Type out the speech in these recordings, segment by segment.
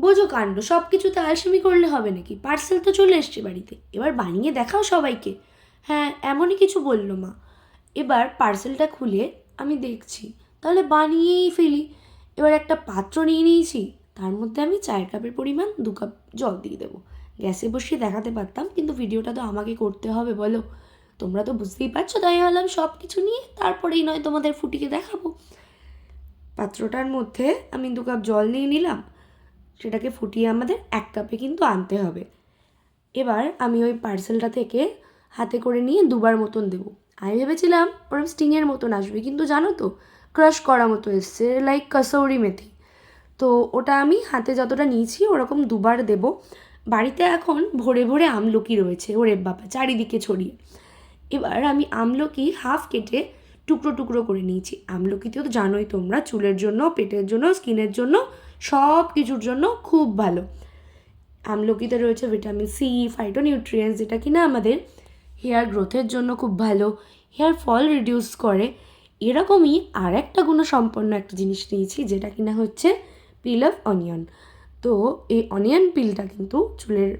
বোঝো কাণ্ড, সব কিছুতে আলসেমি করলে হবে নাকি? পার্সেল তো চলে এসছে বাড়িতে, এবার বানিয়ে দেখাও সবাইকে। হ্যাঁ, এমনই কিছু বললো মা। এবার পার্সেলটা খুলে আমি দেখছি, তাহলে বানিয়েই ফেলি। এবার একটা পাত্র নিয়ে নিয়েছি, তার মধ্যে আমি চায়ের কাপের পরিমাণ 2 কাপ জল দিয়ে দেবো। গ্যাসে বসিয়ে দেখাতে পারতাম, কিন্তু ভিডিওটা তো আমাকে করতে হবে বলো। তোমরা তো বুঝতেই পারছো, তাই ভাবলাম সব কিছু নিয়ে তারপরেই নয় তোমাদের ফুটিকে দেখাবো। পাত্রটার মধ্যে আমি 2 কাপ জল নিয়ে নিলাম, সেটাকে ফুটিয়ে আমাদের 1 কাপে কিন্তু আনতে হবে। এবার আমি ওই পার্সেলটা থেকে হাতে করে নিয়ে 2বার মতন দেবো। আমি ভেবেছিলাম ওরকম স্টিংয়ের মতন আসবে, কিন্তু জানো তো ক্রাশ করা মতো এসছে, লাইক কসৌরি মেথি। তো ওটা আমি হাতে যতটা নিয়েছি ওরকম 2বার দেব। বাড়িতে এখন ভরে ভরে আমলকি রয়েছে, ওরে বাবা, চারিদিকে ছড়িয়ে। এবার আমি আমলকি হাফ কেটে টুকরো টুকরো করে নিয়েছি। আমলকিতেও তো জানোই তোমরা, চুলের জন্য, পেটের জন্য, স্কিনের জন্য, সব কিছুর জন্য খুব ভালো। আমলকিতে রয়েছে ভিটামিন সি, ফাইটোনিউট্রিয়েন্টস, যেটা কিনা আমাদের হেয়ার গ্রোথের জন্য খুব ভালো, হেয়ার ফল রিডিউস করে। এরকমই আর একটা গুণসম্পন্ন একটা জিনিস নিয়েছি, যেটা কিনা হচ্ছে পিল অফ অনিয়ন। তো এই অনিয়ন পিলটা কিন্তু চুলের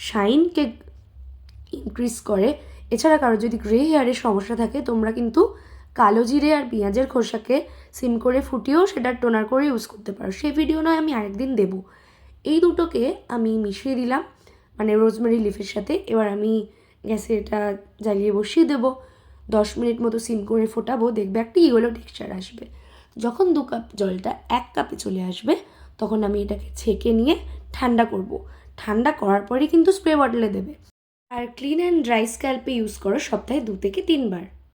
শাইনকে ইনক্রিজ করে। এছাড়া কারো যদি গ্রে হেয়ারের সমস্যা থাকে, তোমরা কিন্তু কালো জিরে আর পেঁয়াজের খোসাকে সিম করে ফুটিয়েও সেটা টোনার করে ইউজ করতে পারো। সেই ভিডিও নয় আমি আরেকদিন দেবো। এই দুটোকে আমি মিশিয়ে দিলাম, মানে রোজমেরি লিফের সাথে। এবার আমি গ্যাসে এটা জ্বালিয়ে বসিয়ে দেবো। 10 মিনিট মতো সিম করে ফোটাবো, দেখবে একটা ইয়েলো টেক্সচার আসবে। যখন 2 কাপ জলটা 1 কাপে চলে আসবে, তখন আমি এটাকে ছেঁকে নিয়ে ঠান্ডা করব। ঠান্ডা করার পরে কিন্তু স্প্রে বটলে দেবে। আর ক্লিন অ্যান্ড ড্রাই স্ক্যাল্পে ইউজ করো সপ্তাহে 2 থেকে 3 বার।